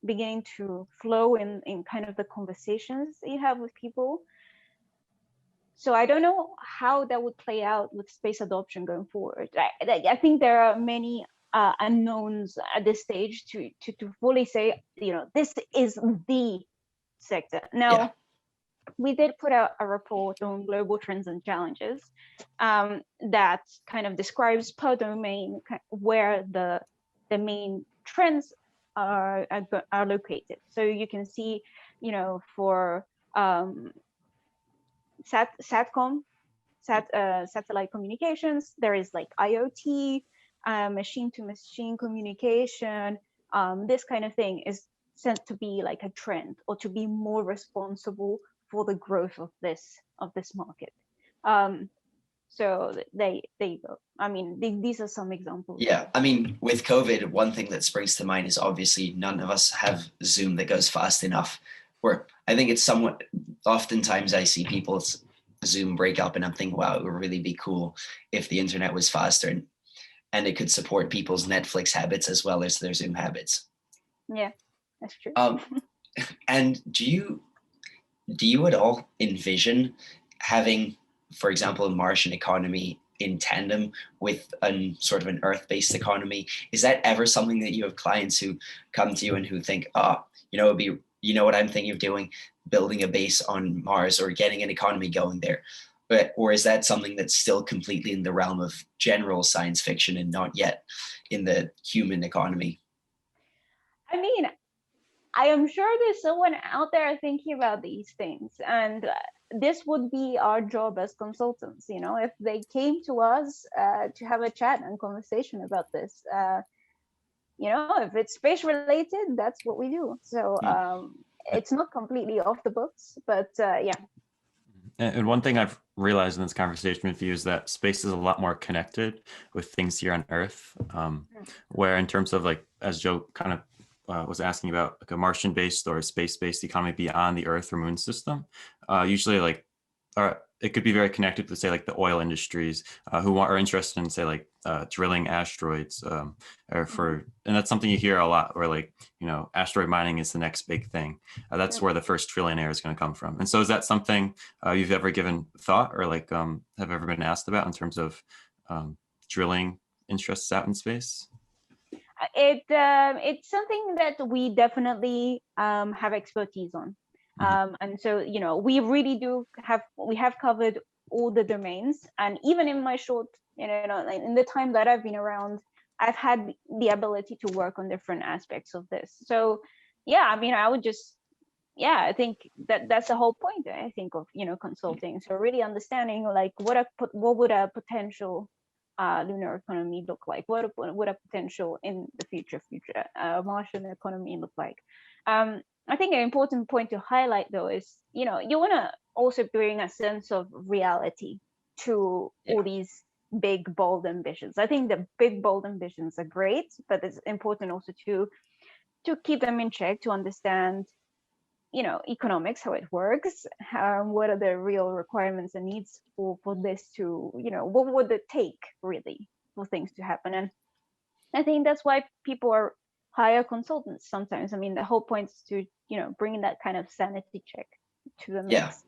beginning to flow in kind of the conversations that you have with people. So I don't know how that would play out with space adoption going forward. I think there are many unknowns at this stage to fully say, this is the sector. Now, we did put out a report on global trends and challenges that kind of describes per domain where the main trends are located. So you can see, for satellite communications, there is IoT, machine-to-machine communication. This kind of thing is sent to be a trend, or to be more responsible for the growth of this market. So there you go. These are some examples. Yeah, with COVID, one thing that springs to mind is obviously none of us have Zoom that goes fast enough. Where I think it's somewhat, oftentimes I see people Zoom breakup, and I'm thinking, wow, it would really be cool if the internet was faster and it could support people's Netflix habits as well as their Zoom habits. Yeah, that's true. And do you at all envision having, for example, a Martian economy in tandem with sort of an Earth-based economy? Is that ever something that you have clients who come to you and who think, it'd be, what I'm thinking of doing, building a base on Mars or getting an economy going there? Or is that something that's still completely in the realm of general science fiction and not yet in the human economy? I mean, I am sure there's someone out there thinking about these things, and this would be our job as consultants. If they came to us to have a chat and conversation about this, if it's space related, that's what we do. So it's not completely off the books, but yeah. And one thing I've realized in this conversation with you is that space is a lot more connected with things here on Earth, where in terms of, like, as Joe kind of was asking about, like a Martian-based or a space-based economy beyond the Earth or Moon system, usually it could be very connected to, say, like the oil industries who are interested in, say, like drilling asteroids, and that's something you hear a lot, where, like, asteroid mining is the next big thing. That's where the first trillionaire is going to come from. And so, is that something you've ever given thought, or like have ever been asked about in terms of drilling interests out in space? It's something that we definitely have expertise on. And so, we really we have covered all the domains. And even in my short, in the time that I've been around, I've had the ability to work on different aspects of this. So yeah, I mean, I think that's the whole point, I think, of, consulting. So really understanding, like, what would a potential lunar economy look like? What would a potential in the future Martian economy look like? I think an important point to highlight, though, is you want to also bring a sense of reality to all these big, bold ambitions. I think the big, bold ambitions are great, but it's important also to keep them in check, to understand economics, how it works, what are the real requirements and needs for this to, what would it take really for things to happen. And I think that's why people hire consultants sometimes. I mean, the whole point is to, bring that kind of sanity check to the mix.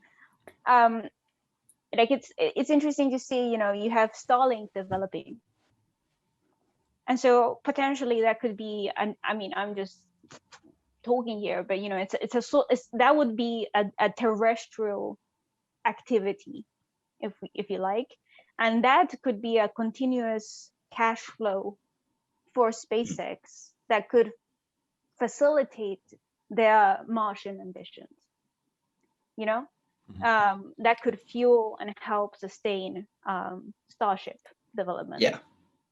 Like it's interesting to see, you have Starlink developing. And so potentially that could be, I mean, I'm just talking here, but that would be a terrestrial activity, if you like, and that could be a continuous cash flow for SpaceX that could facilitate their Martian ambitions. That could fuel and help sustain Starship development. Yeah.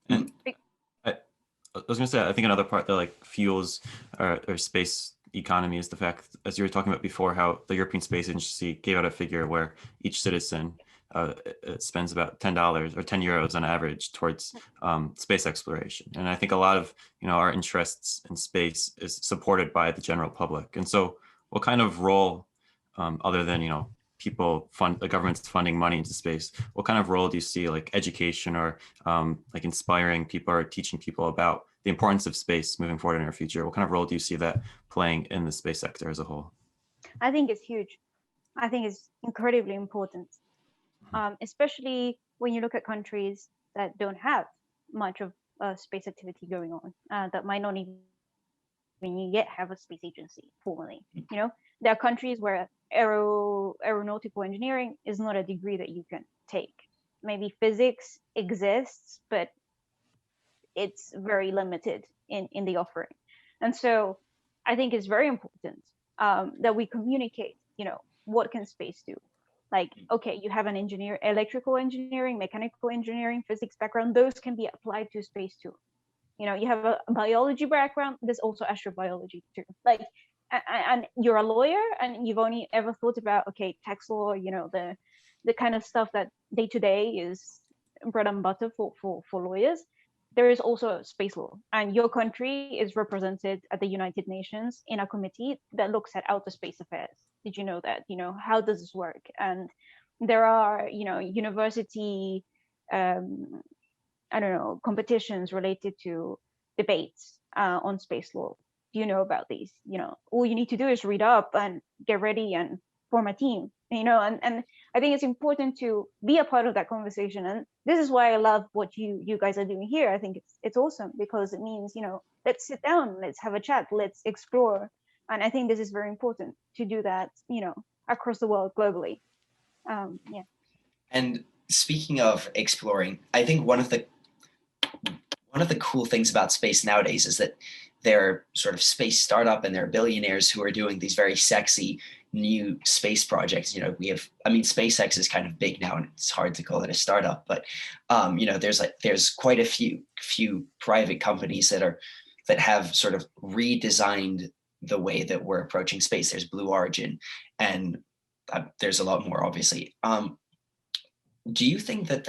And I was going to say, I think another part that, like, fuels our space economy is the fact, as you were talking about before, how the European Space Agency gave out a figure where each citizen spends about $10 or €10 on average towards space exploration. And I think a lot of our interests in space is supported by the general public. And so, what kind of role, other than the government's funding money into space, what kind of role do you see, like education or like inspiring people or teaching people about the importance of space moving forward in our future? What kind of role do you see that playing in the space sector as a whole? I think it's huge. I think it's incredibly important, especially when you look at countries that don't have much of space activity going on, that might not even yet have a space agency formally. There are countries where aeronautical engineering is not a degree that you can take. Maybe physics exists, but it's very limited in the offering. And so I think it's very important that we communicate, what can space do? Like, okay, you have an electrical engineering, mechanical engineering, physics background, those can be applied to space too. You have a biology background, there's also astrobiology too. Like, and you're a lawyer and you've only ever thought about, okay, tax law, the kind of stuff that day to day is bread and butter for lawyers. There is also space law, and your country is represented at the United Nations in a committee that looks at outer space affairs. Did you know that? How does this work? And there are, university, I don't know, competitions related to debates on space law. Do you know about these? All you need to do is read up and get ready and form a team. And I think it's important to be a part of that conversation. And this is why I love what you guys are doing here. I think it's awesome because it means, let's sit down, let's have a chat, let's explore. And I think this is very important to do that, across the world globally. Yeah. And speaking of exploring, I think one of the cool things about space nowadays is that there are sort of space startup and there are billionaires who are doing these very sexy new space projects. SpaceX is kind of big now and it's hard to call it a startup, but there's quite a few private companies that have sort of redesigned the way that we're approaching space. There's Blue Origin, and there's a lot more, obviously. Do you think that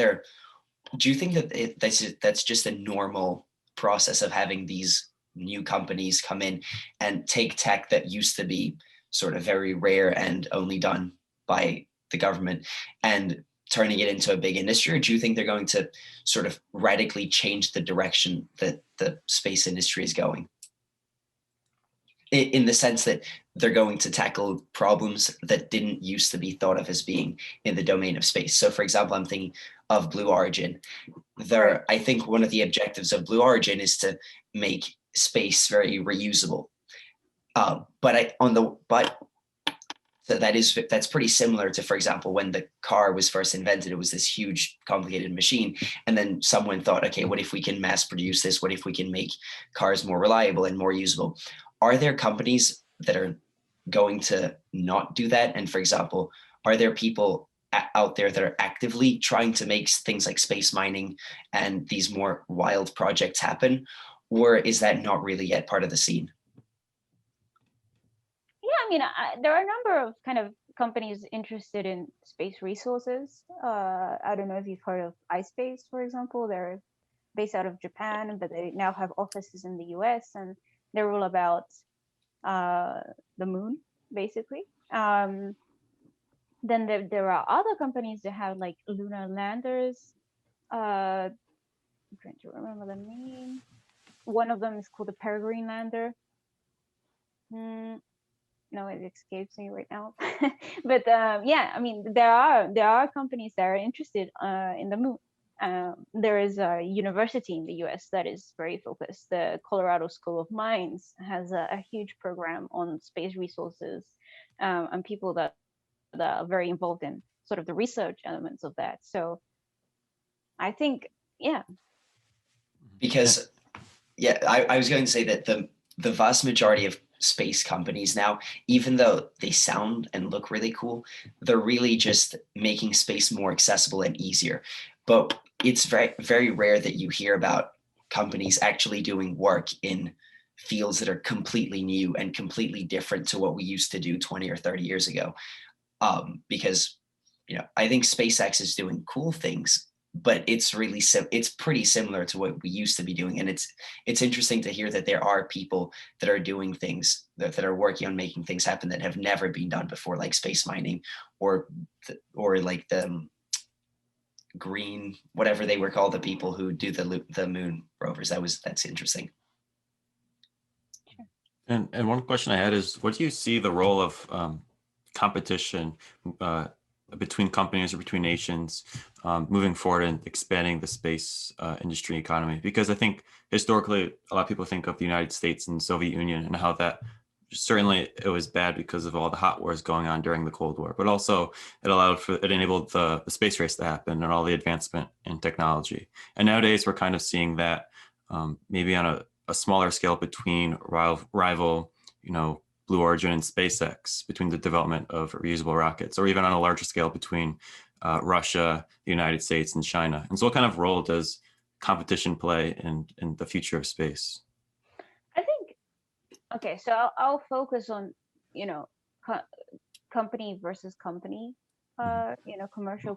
that's just a normal process of having these new companies come in and take tech that used to be sort of very rare and only done by the government and turning it into a big industry? Or do you think they're going to sort of radically change the direction that the space industry is going? In the sense that they're going to tackle problems that didn't used to be thought of as being in the domain of space. So for example, I'm thinking of Blue Origin. I think one of the objectives of Blue Origin is to make space very reusable. That's pretty similar to, for example, when the car was first invented. It was this huge, complicated machine, and then someone thought, okay, what if we can mass produce this? What if we can make cars more reliable and more usable? Are there companies that are going to not do that? And for example, are there people out there that are actively trying to make things like space mining and these more wild projects happen? Or is that not really yet part of the scene? Yeah, there are a number of kind of companies interested in space resources. I don't know if you've heard of iSpace, for example. They're based out of Japan, but they now have offices in the US, and they're all about the moon, basically. Then there are other companies that have like lunar landers. I'm trying to remember the name. One of them is called the Peregrine lander. No, it escapes me right now. But yeah, there are companies that are interested in the moon. There is a university in the US that is very focused. The Colorado School of Mines has a huge program on space resources, and people that are very involved in sort of the research elements of that. So I think, yeah. Because, yeah, I was going to say that the vast majority of space companies now, even though they sound and look really cool, they're really just making space more accessible and easier. But it's very, very rare that you hear about companies actually doing work in fields that are completely new and completely different to what we used to do 20 or 30 years ago. Because, I think SpaceX is doing cool things, but it's pretty similar to what we used to be doing. And it's interesting to hear that there are people that are doing things that are working on making things happen that have never been done before, like space mining or like the green, whatever they were called, the people who do the moon rovers. That's interesting. And one question I had is, what do you see the role of competition between companies or between nations moving forward and expanding the space industry economy? Because I think historically, a lot of people think of the United States and the Soviet Union and how that certainly it was bad because of all the hot wars going on during the Cold War, but also it enabled the space race to happen and all the advancement in technology. And nowadays we're kind of seeing that maybe on a smaller scale between rival, Blue Origin and SpaceX, between the development of reusable rockets, or even on a larger scale between Russia, the United States, and China. And so what kind of role does competition play in the future of space? I think, okay, so I'll focus on, company versus company, commercial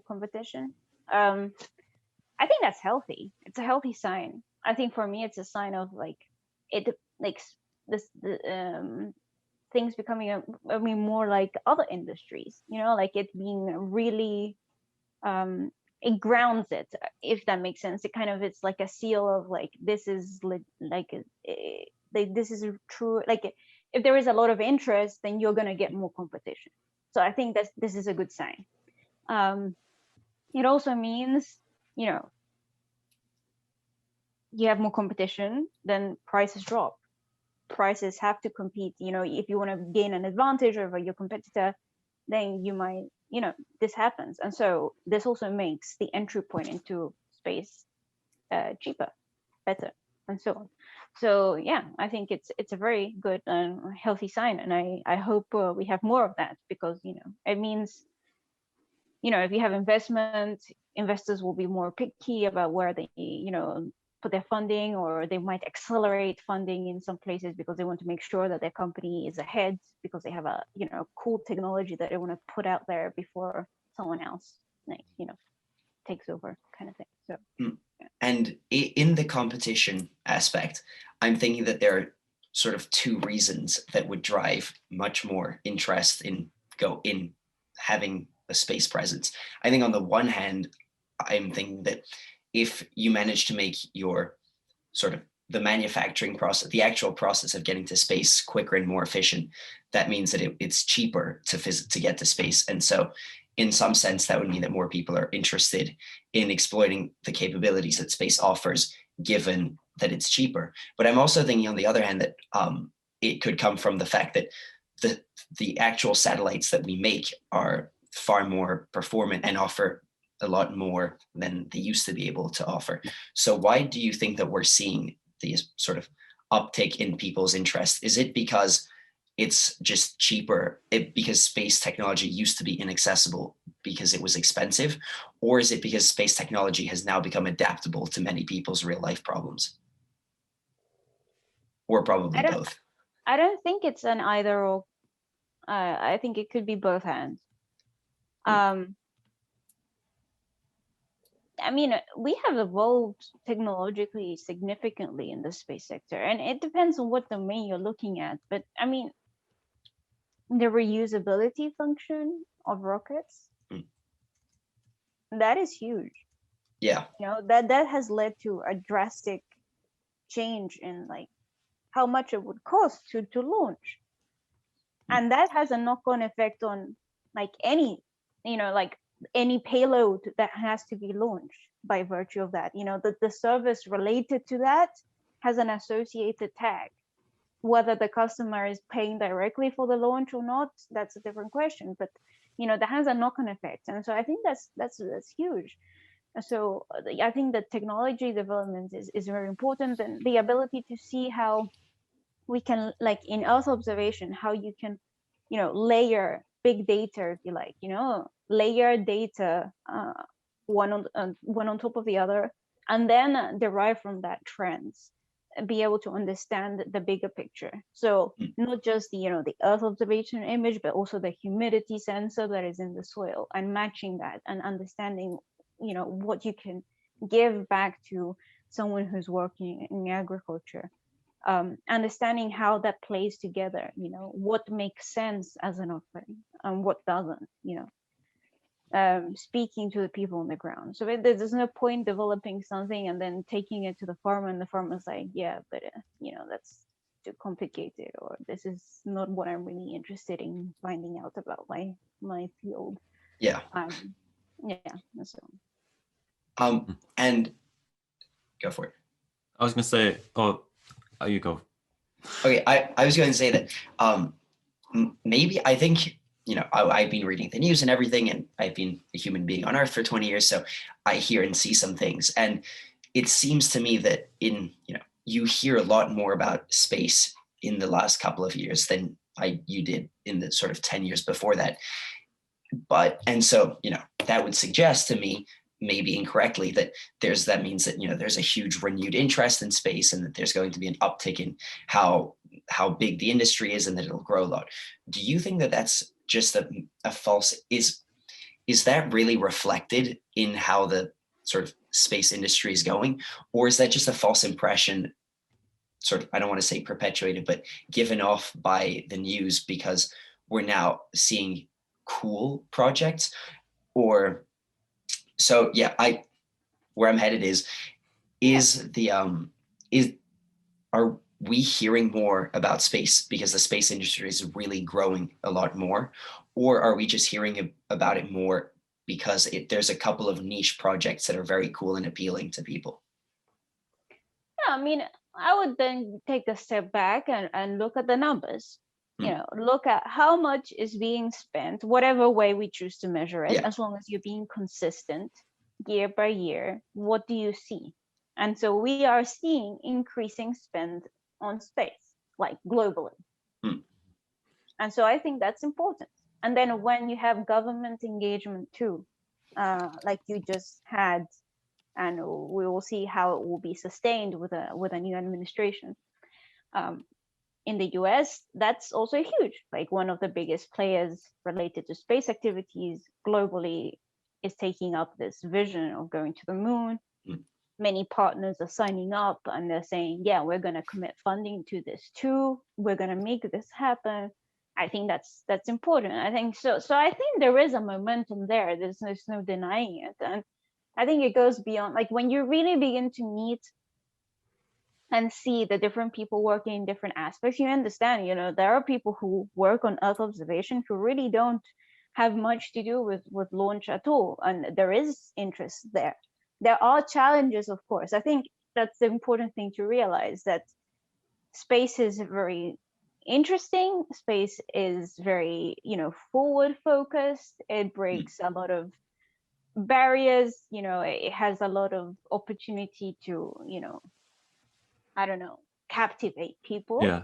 competition. I think that's healthy. It's a healthy sign. I think for me, it's a sign of this things becoming, I mean, more like other industries, you know, like it being really, it grounds it, if that makes sense. It kind of, it's like a seal of like, this is like this is true. Like if there is a lot of interest, then you're going to get more competition. So I think this is a good sign. It also means, you know, you have more competition, then prices drop. Prices have to compete. You know, if you want to gain an advantage over your competitor, then you might, you know, this happens. And so this also makes the entry point into space cheaper, better, and so on. So yeah, I think it's a very good and healthy sign, and I hope we have more of that, because, you know, it means, you know, if you have investment, investors will be more picky about where they, you know, put their funding, or they might accelerate funding in some places because they want to make sure that their company is ahead, because they have a, you know, cool technology that they want to put out there before someone else, like, you know, takes over, kind of thing. So yeah. And in the competition aspect, I'm thinking that there are sort of two reasons that would drive much more interest in having a space presence. I think on the one hand, I'm thinking that if you manage to make your sort of the manufacturing process, the actual process of getting to space quicker and more efficient, that means that it's cheaper to get to space. And so in some sense, that would mean that more people are interested in exploiting the capabilities that space offers, given that it's cheaper. But I'm also thinking, on the other hand, that it could come from the fact that the actual satellites that we make are far more performant and offer a lot more than they used to be able to offer. So why do you think that we're seeing these sort of uptick in people's interest? Is it because it's just cheaper, because space technology used to be inaccessible because it was expensive? Or is it because space technology has now become adaptable to many people's real life problems? Or probably both? I don't think it's an either or. I think it could be both hands. I mean, we have evolved technologically significantly in the space sector, and it depends on what domain you're looking at. But I mean, the reusability function of rockets, that is huge. Yeah. You know, that has led to a drastic change in like how much it would cost to launch. And that has a knock-on effect on like any, you know, like any payload that has to be launched by virtue of that. You know, the service related to that has an associated tag. Whether the customer is paying directly for the launch or not, that's a different question. But you know, that has a knock-on effect, and so I think that's huge. So I think that technology development is very important, and the ability to see how we can, like in Earth observation, how you can, you know, layer big data, if you like, you know, layer data one on top of the other, and then derive from that trends, be able to understand the bigger picture. So not just the, you know, the Earth observation image, but also the humidity sensor that is in the soil, and matching that and understanding, you know, what you can give back to someone who's working in agriculture. Understanding how that plays together, you know, what makes sense as an offering and what doesn't, you know, speaking to the people on the ground. So there's no point developing something and then taking it to the farmer, and the farmer's like, yeah, but you know, that's too complicated, or this is not what I'm really interested in finding out about my field. Yeah. Yeah. So. And go for it. I was gonna say, oh, you go. Okay, I was going to say that maybe, I think, you know, I've been reading the news and everything, and I've been a human being on Earth for 20 years, so I hear and see some things. And it seems to me that you hear a lot more about space in the last couple of years than you did in the sort of 10 years before that. And so, you know, that would suggest to me, maybe incorrectly, that that means that, you know, there's a huge renewed interest in space, and that there's going to be an uptick in how big the industry is, and that it'll grow a lot. Do you think that that's just a false, is that really reflected in how the sort of space industry is going, or is that just a false impression sort of, I don't want to say perpetuated, but given off by the news because we're now seeing cool projects. Or so yeah, where I'm headed is the is are we hearing more about space because the space industry is really growing a lot more, or are we just hearing about it more because there's a couple of niche projects that are very cool and appealing to people? Yeah, I mean, I would then take a step back and look at the numbers. Look at how much is being spent, whatever way we choose to measure it, Yeah. as long as you're being consistent year by year. What do you see? And so we are seeing increasing spend on space, like globally. And so I think that's important. And then when you have government engagement too, like you just had, and we will see how it will be sustained with a new administration. In the US, that's also huge. Like one of the biggest players related to space activities globally is taking up this vision of going to the moon. Many partners are signing up and they're saying, yeah, we're going to commit funding to this too. We're going to make this happen. I think that's important. I think so. So I think there is a momentum there. There's no denying it. And I think it goes beyond, like when you really begin to meet and see the different people working in different aspects, you understand, there are people who work on Earth observation who really don't have much to do with launch at all. And there is interest there. There are challenges, of course. I think that's the important thing to realize, that space is very interesting. Space is very, forward focused. It breaks a lot of barriers. It has a lot of opportunity to, I don't know, captivate people. Yeah.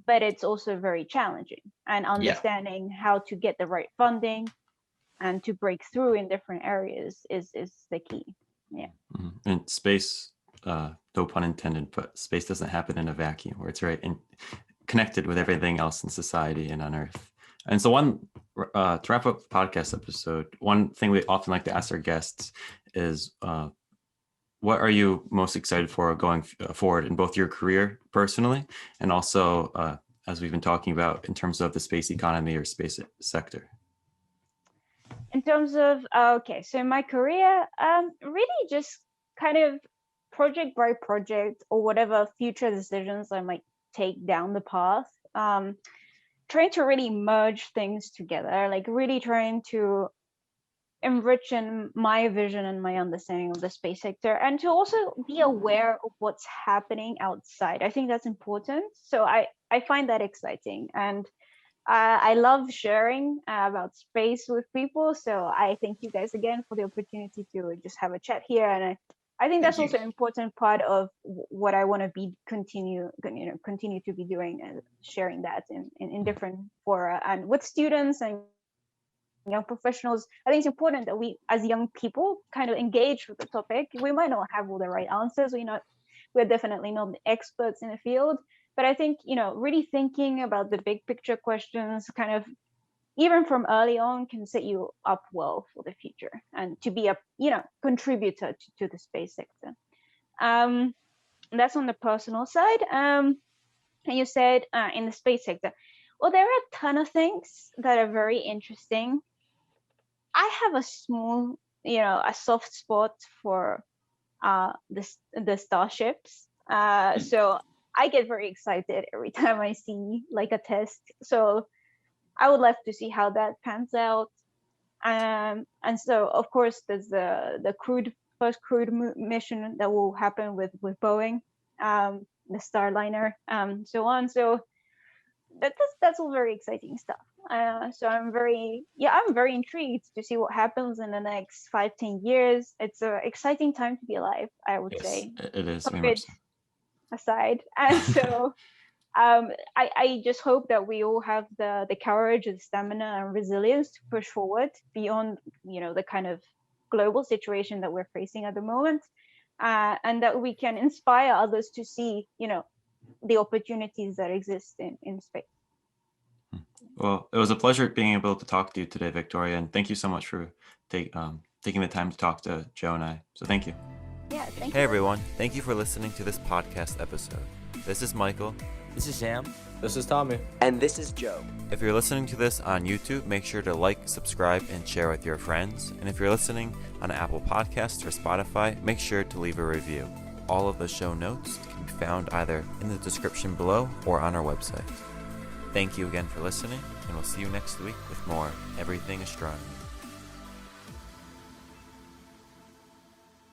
But it's also very challenging, and understanding how to get the right funding and to break through in different areas is the key. Yeah. And space, no pun intended, but space doesn't happen in a vacuum, where it's right connected with everything else in society and on Earth. And so to wrap up the podcast episode, one thing we often like to ask our guests is, what are you most excited for going forward in both your career personally and also, as we've been talking about, in terms of the space economy or space sector? In terms of, okay, so in my career, really just kind of project by project or whatever future decisions I might take down the path, trying to really merge things together, like really trying to enrich in my vision and my understanding of the space sector, and to also be aware of what's happening outside. I think that's important. So I find that exciting, and I love sharing about space with people. So I thank you guys again for the opportunity to just have a chat here. And I think that's also an important part of what I want to be continue to be doing, and sharing that in different fora and with students and young professionals. I think it's important that we, as young people, kind of engage with the topic. We might not have all the right answers. We're definitely not the experts in the field, but I think, really thinking about the big picture questions, kind of even from early on, can set you up well for the future and to be a, contributor to the space sector. That's on the personal side. And you said in the space sector, well, there are a ton of things that are very interesting. I have a small, a soft spot for the starships. So I get very excited every time I see like a test. So I would love to see how that pans out. And so of course there's the first crewed mission that will happen with Boeing, the Starliner, so on. So that's all very exciting stuff. So I'm very intrigued to see what happens in the next 5-10 years. It's an exciting time to be alive, I would say. It is. COVID aside. And so I just hope that we all have the courage, the stamina and resilience to push forward beyond, the kind of global situation that we're facing at the moment. And that we can inspire others to see, the opportunities that exist in space. Well, it was a pleasure being able to talk to you today, Victoria, and thank you so much for taking the time to talk to Joe and I. So thank you. Yeah, thank you. Hey everyone, thank you for listening to this podcast episode. This is Michael. This is Sam. This is Tommy. And this is Joe. If you're listening to this on YouTube, make sure to like, subscribe, and share with your friends. And if you're listening on Apple Podcasts or Spotify, make sure to leave a review. All of the show notes can be found either in the description below or on our website. Thank you again for listening, and we'll see you next week with more Everything Astronomy.